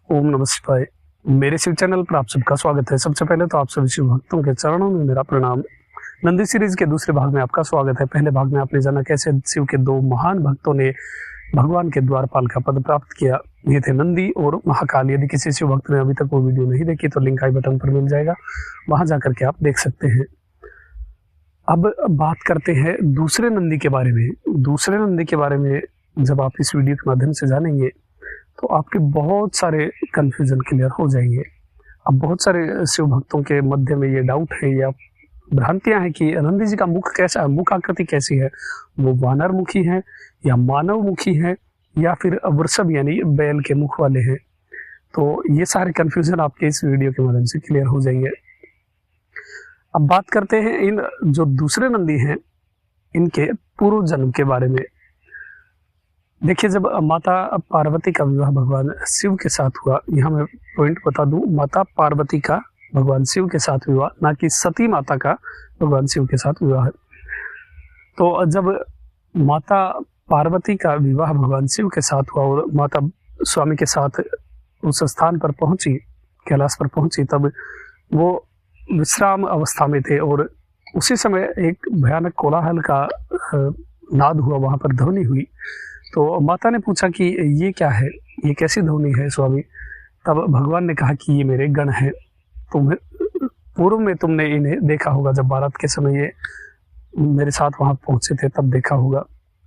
ओम नमः शिवाय। मेरे शिव चैनल पर आप सबका स्वागत है। सबसे पहले तो आप सभी शिव भक्तों के चरणों में मेरा प्रणाम। नंदी सीरीज के दूसरे भाग में आपका स्वागत है। पहले भाग में आपने जाना कैसे शिव के दो महान भक्तों ने भगवान के द्वारपाल का पद प्राप्त किया। ये थे नंदी और महाकाल। यदि किसी शिव भक्त ने अभी तक वो वीडियो नहीं देखी तो लिंक आई बटन पर मिल जाएगा, वहां जाकर के आप देख सकते हैं। अब बात करते हैं दूसरे नंदी के बारे में। दूसरे नंदी के बारे में जब आप इस वीडियो के माध्यम से जानेंगे तो आपके बहुत सारे कंफ्यूजन क्लियर हो जाएंगे। अब बहुत सारे शिव भक्तों के मध्य में ये डाउट है या भ्रांतियां हैं कि नंदी जी का मुख कैसा है, मुख आकृति कैसी है, वो वानर मुखी है या मानव मुखी है या फिर वृषभ यानी बैल के मुख वाले हैं। तो ये सारे कंफ्यूजन आपके इस वीडियो के माध्यम से क्लियर हो जाएंगे। अब बात करते हैं इन जो दूसरे नंदी हैं इनके पूर्व जन्म के बारे में। देखिए, जब माता पार्वती का विवाह भगवान शिव के साथ हुआ, यहाँ मैं पॉइंट बता दूं, माता पार्वती का भगवान शिव के साथ विवाह, ना कि सती माता का भगवान शिव के साथ विवाह है। तो जब माता पार्वती का विवाह भगवान शिव के साथ हुआ और माता स्वामी के साथ उस स्थान पर पहुंची, कैलाश पर पहुंची, तब वो विश्राम अवस्था में थे और उसी समय एक भयानक कोलाहल का नाद हुआ, वहां पर ध्वनि हुई। तो माता ने पूछा कि ये क्या है, ये कैसी ध्वनि है स्वामी। तब भगवान ने कहा कि ये मेरे गण हैं। तुम्हें पूर्व में तुमने इन्हें देखा होगा, जब बारात के समय ये मेरे साथ वहां पहुंचे थे तब देखा होगा।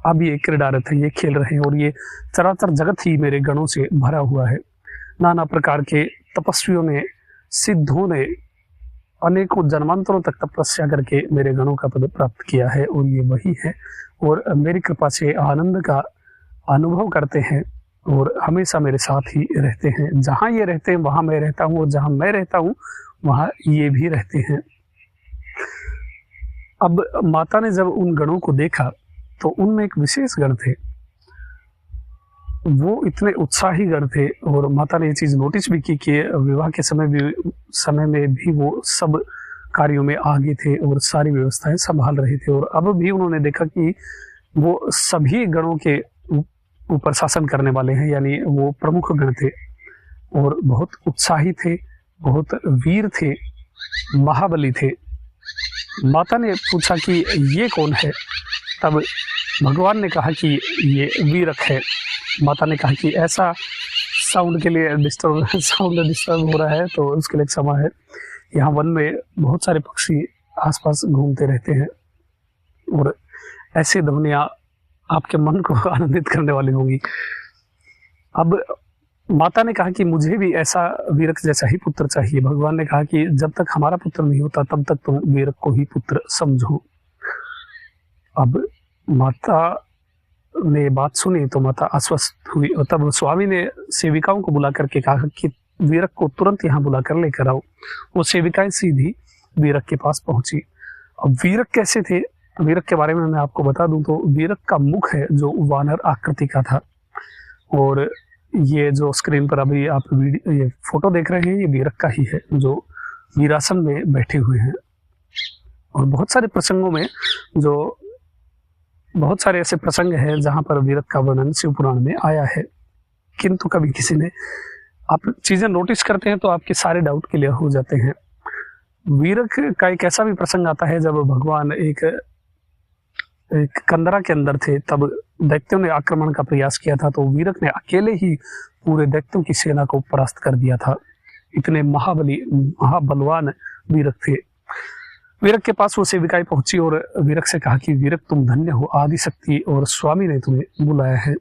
अब ये क्रीड़ारत है, ये खेल रहे हैं और ये चराचर जगत ही मेरे गणों से भरा हुआ है। नाना प्रकार के तपस्वियों ने, सिद्धों ने अनेकों जन्मांतरों तक तपस्या करके मेरे गणों का पद प्राप्त किया है और ये वही है और मेरी कृपा से आनंद का अनुभव करते हैं और हमेशा मेरे साथ ही रहते हैं। जहां ये रहते हैं वहां मैं रहता हूं और जहां मैं रहता हूं वहां ये भी रहते हैं। अब माता ने जब उन गणों को देखा तो उनमें एक विशेष गण थे, वो इतने उत्साही गण थे और माता ने ये चीज नोटिस भी की कि विवाह के समय में भी वो सब कार्यों में आगे थे और सारी व्यवस्थाएं संभाल रहे थे। और अब भी उन्होंने देखा कि वो सभी गणों के ऊपर शासन करने वाले हैं, यानी वो प्रमुख गण थे और बहुत उत्साही थे, बहुत वीर थे, महाबली थे। माता ने पूछा कि ये कौन है। तब भगवान ने कहा कि ये वीरक है। माता ने कहा कि ऐसा साउंड के लिए साउंड डिस्टर्ब हो रहा है तो उसके लिए क्षमा है। यहाँ वन में बहुत सारे पक्षी आसपास घूमते रहते हैं और ऐसी ध्वनियां आपके मन को आनंदित करने वाली होंगी। अब माता ने कहा कि मुझे भी ऐसा वीरक जैसा ही पुत्र चाहिए। भगवान ने कहा कि जब तक हमारा पुत्र नहीं होता तब तक तुम वीरक को ही पुत्र समझो। अब माता ने बात सुनी तो माता आश्वस्त हुई और तब स्वामी ने सेविकाओं को बुला करके कहा कि वीरक को तुरंत यहाँ बुला कर लेकर आओ। वो सेविकाएं सीधी वीरक के पास पहुंची। अब वीरक कैसे थे, वीरक के बारे में मैं आपको बता दूं तो वीरक का मुख है जो वानर आकृति का था और ये जो स्क्रीन पर अभी आप ये फोटो देख रहे हैं ये वीरक का ही है जो वीरासन में बैठे हुए हैं। और बहुत सारे प्रसंगों में बहुत सारे ऐसे प्रसंग हैं जहां पर वीरक का वर्णन शिव पुराण में आया है, किंतु कभी किसी ने आप चीजें नोटिस करते हैं तो आपके सारे डाउट क्लियर हो जाते हैं। वीरक का एक ऐसा भी प्रसंग आता है जब भगवान एक कंदरा के अंदर थे, तब दैत्यों ने आक्रमण का प्रयास किया था तो वीरक ने अकेले ही पूरे दैत्यों की सेना को परास्त कर दिया था। इतने महाबलवान वीरक थे। वीरक के पास वो सेविकाएं पहुंची और वीरक से कहा कि वीरक तुम धन्य हो, आदिशक्ति और स्वामी ने तुम्हें बुलाया है।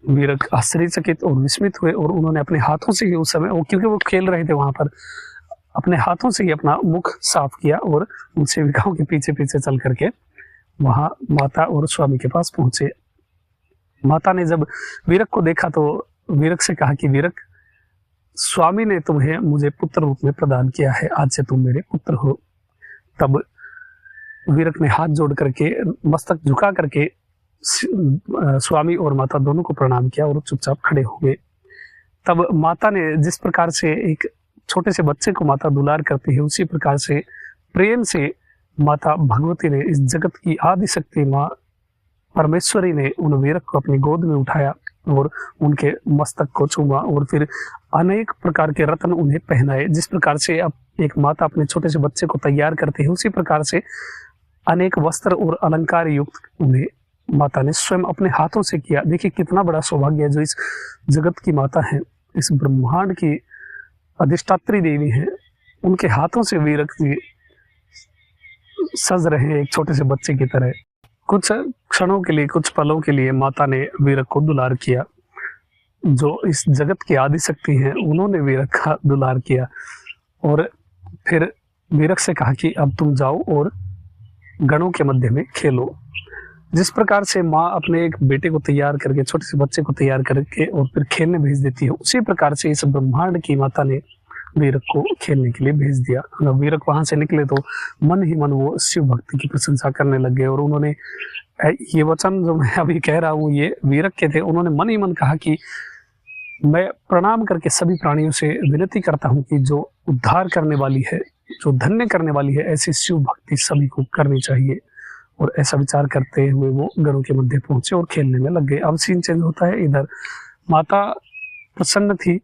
वीरक आश्चर्यचकित और विस्मित हुए और उन्होंने अपने हाथों से ही उस समय, क्योंकि वो खेल रहे थे वहां पर, अपने हाथों से ही अपना मुख साफ किया और उन सेविकाओं के पीछे पीछे चल करके वहां माता और स्वामी के पास पहुंचे। माता ने जब वीरक को देखा तो वीरक से कहा कि वीरक, स्वामी ने तुम्हें मुझे पुत्र रूप में प्रदान किया है, आज से तुम मेरे पुत्र हो। तब वीरक ने हाथ जोड़ करके, मस्तक झुका करके स्वामी और माता दोनों को प्रणाम किया और चुपचाप खड़े हो गए। तब माता ने जिस प्रकार से एक छोटे से बच्चे को माता दुलार करती है, उसी प्रकार से प्रेम से माता भगवती ने, इस जगत की आदि शक्ति माँ परमेश्वरी ने उन वीरक को अपनी गोद में उठाया और उनके मस्तक को चूमा और फिर अनेक प्रकार के रत्न उन्हें पहनाए। जिस प्रकार से अब एक माता अपने छोटे से बच्चे को तैयार करती है, उसी प्रकार से अनेक वस्त्र और अलंकार युक्त उन्हें माता ने स्वयं अपने हाथों से किया। देखिए कितना बड़ा सौभाग्य है जो इस जगत की माता है, इस ब्रह्मांड की अधिष्ठात्री देवी है, उनके हाथों से वीरक जी सज रहे हैं एक छोटे से बच्चे की तरह। कुछ क्षणों के लिए, कुछ पलों के लिए माता ने वीरक को दुलार किया। जो इस जगत की आदि शक्ति हैं, उन्होंने वीरक का दुलार किया और फिर वीरक से कहा कि अब तुम जाओ और गणों के मध्य में खेलो। जिस प्रकार से माँ अपने एक बेटे को तैयार करके, छोटे से बच्चे को तैयार करके और फिर खेलने भेज देती है, उसी प्रकार से इस ब्रह्मांड की माता ने वीरक को खेलने के लिए भेज दिया। जब वीरक वहां से निकले तो मन ही मन वो शिव भक्ति की प्रशंसा करने लग गए और उन्होंने ये वचन जो मैं अभी कह रहा हूँ ये वीरक के थे। उन्होंने मन ही मन कहा कि मैं प्रणाम करके सभी प्राणियों से विनती करता हूँ कि जो उद्धार करने वाली है, जो धन्य करने वाली है, ऐसी शिव भक्ति सभी को करनी चाहिए। और ऐसा विचार करते हुए वो गणों के मध्य पहुंचे और खेलने में लग गए। अब सीन चेंज होता है, इधर माता प्रसन्न थी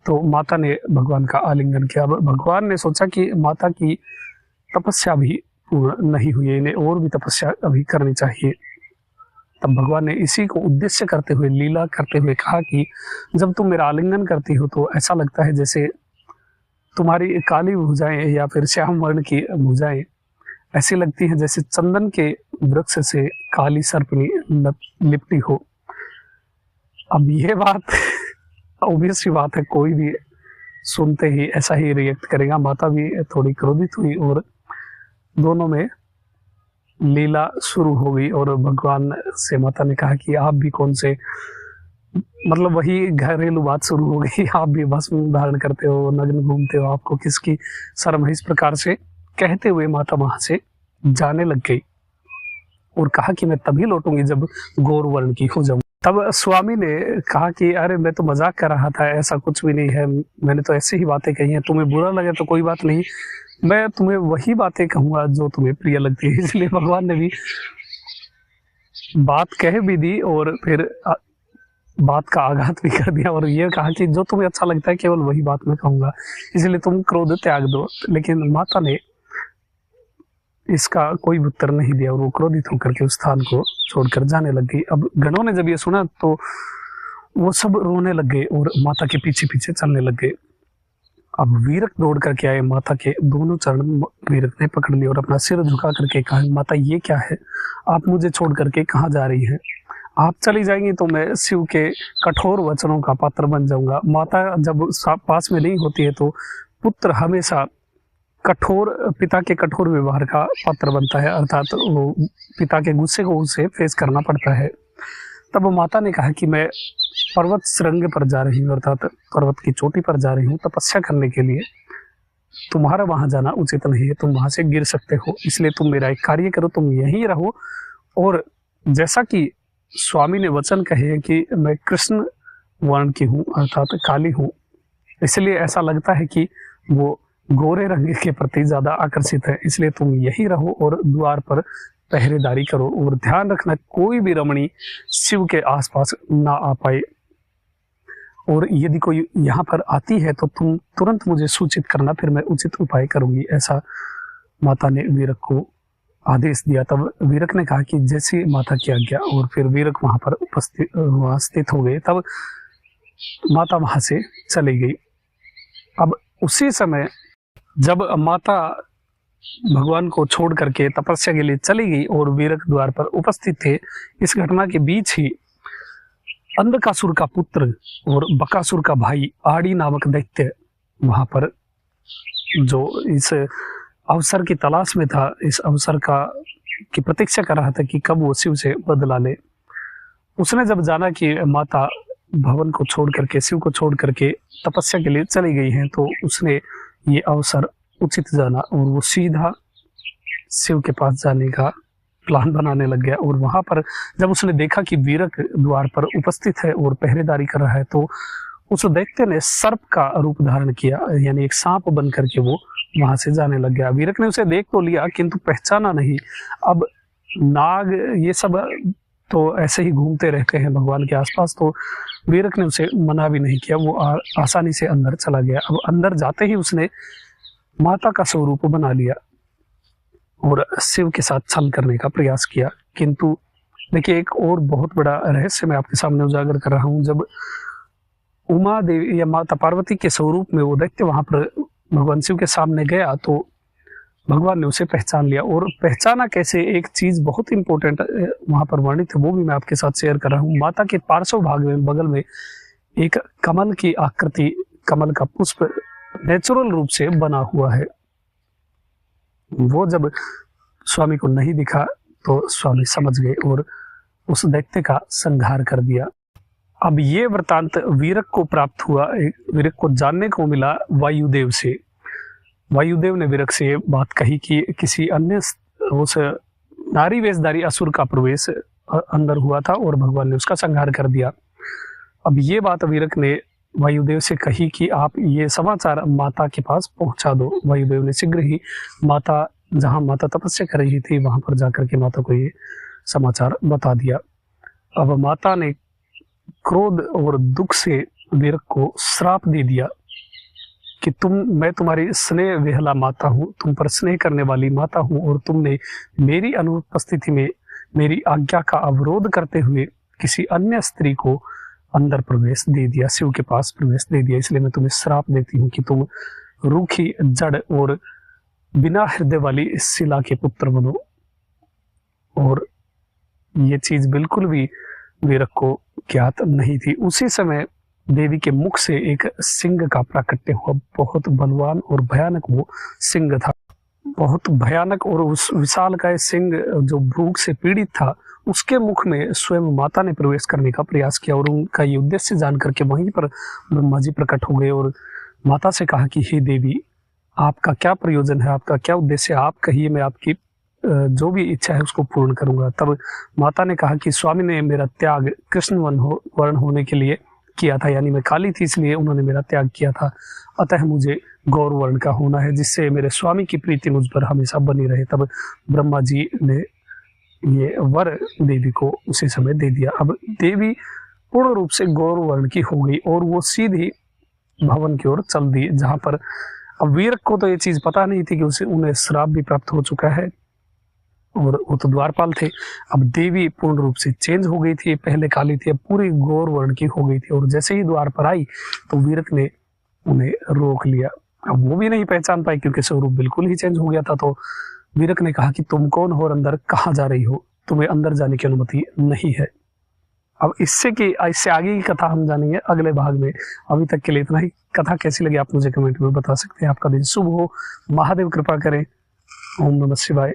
तो माता ने भगवान का आलिंगन किया। अब भगवान ने सोचा कि माता की तपस्या भी पूर्ण नहीं हुई है, इन्हें और भी तपस्या अभी करनी चाहिए। तब भगवान ने इसी को उद्देश्य करते हुए, लीला करते हुए कहा कि जब तुम मेरा आलिंगन करती हो तो ऐसा लगता है जैसे तुम्हारी काली भुजाएं या फिर श्याम वर्ण की भुजाएं ऐसी लगती हैं जैसे चंदन के वृक्ष से काली सर्पनी लिपटी हो। अब ये बात ऑब्वियस सी बात है, कोई भी सुनते ही ऐसा ही रिएक्ट करेगा। माता भी थोड़ी क्रोधित हुई और दोनों में लीला शुरू हो गई और भगवान से माता ने कहा कि आप भी कौन से, मतलब वही घरेलू बात शुरू हो गई, आप भी भस्म धारण करते हो, नग्न घूमते हो, आपको किसकी शर्म है, इस प्रकार से कहते हुए माता वहां से जाने लग गई और कहा कि मैं तभी लौटूंगी जब गौर वर्ण की हो जाऊं। तब स्वामी ने कहा कि अरे मैं तो मजाक कर रहा था, ऐसा कुछ भी नहीं है, मैंने तो ऐसी ही बातें कही हैं, तुम्हें बुरा लगे तो कोई बात नहीं, मैं तुम्हें वही बातें कहूंगा जो तुम्हें प्रिय लगती है। इसलिए भगवान ने भी बात कह भी दी और फिर बात का आघात भी कर दिया और ये कहा कि जो तुम्हें अच्छा लगता है केवल वही बात मैं कहूंगा, इसलिए तुम क्रोध त्याग दो। लेकिन माता ने इसका कोई उत्तर नहीं दिया और वो क्रोधित होकर के उस स्थान को छोड़कर जाने लग गई। अब गणों ने जब ये सुना तो वो सब रोने लग गए और माता के पीछे पीछे चलने लग गए। अब वीरक दौड़ करके आए, माता के दोनों चरण वीरक ने पकड़ लिए और अपना सिर झुका करके कहा, माता ये क्या है, आप मुझे छोड़ करके कहाँ जा रही हैं? आप चली जाएंगी तो मैं शिव के कठोर वचनों का पात्र बन जाऊंगा। माता जब पास में नहीं होती है तो पुत्र हमेशा पिता के कठोर व्यवहार का पात्र बनता है, अर्थात वो पिता के गुस्से को उसे फेस करना पड़ता है। तब माता ने कहा कि मैं पर्वत श्रृंग पर जा रही हूँ, अर्थात पर्वत की चोटी पर जा रही हूँ तपस्या करने के लिए, तुम्हारा वहां जाना उचित नहीं है, तुम वहां से गिर सकते हो, इसलिए तुम मेरा एक कार्य करो, तुम यहीं रहो। और जैसा कि स्वामी ने वचन कहे हैं कि मैं कृष्ण वर्ण की हूँ, अर्थात काली हूँ, इसलिए ऐसा लगता है कि वो गोरे रंग के प्रति ज्यादा आकर्षित है, इसलिए तुम यही रहो और द्वार पर पहरेदारी करो और ध्यान रखना कोई भी रमणी शिव के आसपास ना आ पाए, और यदि कोई यहाँ पर आती है तो तुम तुरंत मुझे सूचित करना, फिर मैं उचित उपाय करूंगी। ऐसा माता ने वीरक को आदेश दिया। तब वीरक ने कहा कि जैसी माता की आज्ञा, और फिर वीरक वहां पर स्थित हो गए। तब माता वहां से चली गई। अब उसी समय जब माता भगवान को छोड़ करके तपस्या के लिए चली गई और वीरक द्वार पर उपस्थित थे, इस घटना के बीच ही अंधकासुर का पुत्र और बकासुर का भाई आड़ी नामक दैत्य वहां पर, जो इस अवसर की तलाश में था, इस अवसर की प्रतीक्षा कर रहा था कि कब वो शिव से बदला ले, उसने जब जाना कि माता भवन को छोड़ करके, शिव को छोड़ करके तपस्या के लिए चली गई हैं, तो उसने ये अवसर उचित जाना और वो सीधा शिव के पास जाने का प्लान बनाने लग गया। और वहां पर जब उसने देखा कि वीरक द्वार पर उपस्थित है और पहरेदारी कर रहा है, तो उस दैत्य ने सर्प का रूप धारण किया, यानी एक सांप बन करके वो वहां से जाने लग गया। वीरक ने उसे देख तो लिया किंतु पहचाना नहीं। अब नाग ये सब तो ऐसे ही घूमते रहते हैं भगवान के आसपास। तो वीरक ने उसे मना भी नहीं किया, वो आसानी से अंदर चला गया। अब अंदर जाते ही उसने माता का स्वरूप बना लिया और शिव के साथ छल करने का प्रयास किया। किंतु देखिए, एक और बहुत बड़ा रहस्य मैं आपके सामने उजागर कर रहा हूँ। जब उमा देवी या माता पार्वती के स्वरूप में वो दैत्य वहां पर भगवान शिव के सामने गया, तो भगवान ने उसे पहचान लिया। और पहचाना कैसे, एक चीज बहुत इंपॉर्टेंट वहां पर वर्णित है, वो भी मैं आपके साथ शेयर कर रहा हूँ। माता के पार्श्व भाग में बगल में एक कमल की आकृति, कमल का पुष्प नेचुरल रूप से बना हुआ है। वो जब स्वामी को नहीं दिखा तो स्वामी समझ गए और उस दैत्य का संहार कर दिया। अब ये वृतांत वीरक को प्राप्त हुआ, वीरक को जानने को मिला वायुदेव से। वायुदेव ने वीरक से बात कही कि किसी अन्य उस नारी वेशधारी असुर का प्रवेश अंदर हुआ था और भगवान ने उसका संहार कर दिया। अब ये बात वीरक ने वायुदेव से कही कि आप ये समाचार माता के पास पहुंचा दो। वायुदेव ने शीघ्र ही माता, जहां माता तपस्या कर रही थी, वहां पर जाकर के माता को ये समाचार बता दिया। अब माता ने क्रोध और दुख से वीरक को श्राप दे दिया कि मैं तुम्हारी स्नेह विहला माता हूँ, तुम पर स्नेह करने वाली माता हूँ, और तुमने मेरी अनुपस्थिति में मेरी आज्ञा का अवरोध करते हुए किसी अन्य स्त्री को अंदर प्रवेश दे दिया, शिव के पास प्रवेश दे दिया। इसलिए मैं तुम्हें श्राप देती हूँ कि तुम रूखी, जड़ और बिना हृदय वाली शिला के पुत्र बनो। और ये चीज बिल्कुल भी वीरक को ज्ञात नहीं थी। उसी समय देवी के मुख से एक सिंह का प्राकट्य हुआ। बहुत बलवान और भयानक वो सिंह था, बहुत भयानक। और उस विशाल का सिंह जो भूख से पीड़ित था, उसके मुख में स्वयं माता ने प्रवेश करने का प्रयास किया। और उनका ये उद्देश्य जान करके वहीं पर ब्रह्मा जी प्रकट हो गए और माता से कहा कि हे देवी, आपका क्या प्रयोजन है, आपका क्या उद्देश्य है, आप कहिए, मैं आपकी जो भी इच्छा है उसको पूर्ण करूंगा। तब माता ने कहा कि स्वामी ने मेरा त्याग कृष्ण वर्ण होने के लिए किया था, यानी मैं काली थी इसलिए उन्होंने मेरा त्याग किया था, अतः मुझे गौर वर्ण का होना है, जिससे मेरे स्वामी की प्रीति मुझ पर हमेशा बनी रहे। तब ब्रह्मा जी ने ये वर देवी को उसी समय दे दिया। अब देवी पूर्ण रूप से गौर वर्ण की हो गई और वो सीधी भवन की ओर चल दी, जहां पर अब वीरक को तो ये चीज पता नहीं थी कि उन्हें श्राप भी प्राप्त हो चुका है और वो तो द्वारपाल थे। अब देवी पूर्ण रूप से चेंज हो गई थी, पहले काली थी, अब पूरी गौर वर्ण की हो गई थी। और जैसे ही द्वार पर आई तो वीरक ने उन्हें रोक लिया। अब वो भी नहीं पहचान पाई क्योंकि स्वरूप बिल्कुल ही चेंज हो गया था। तो वीरक ने कहा कि तुम कौन हो और अंदर कहाँ जा रही हो, तुम्हें अंदर जाने की अनुमति नहीं है। अब इससे आगे की कथा हम जानेंगे अगले भाग में। अभी तक के लिए इतना ही। कथा कैसी लगी आप मुझे कमेंट में बता सकते हैं। आपका दिन शुभ हो, महादेव कृपा करें। ओम नमः शिवाय।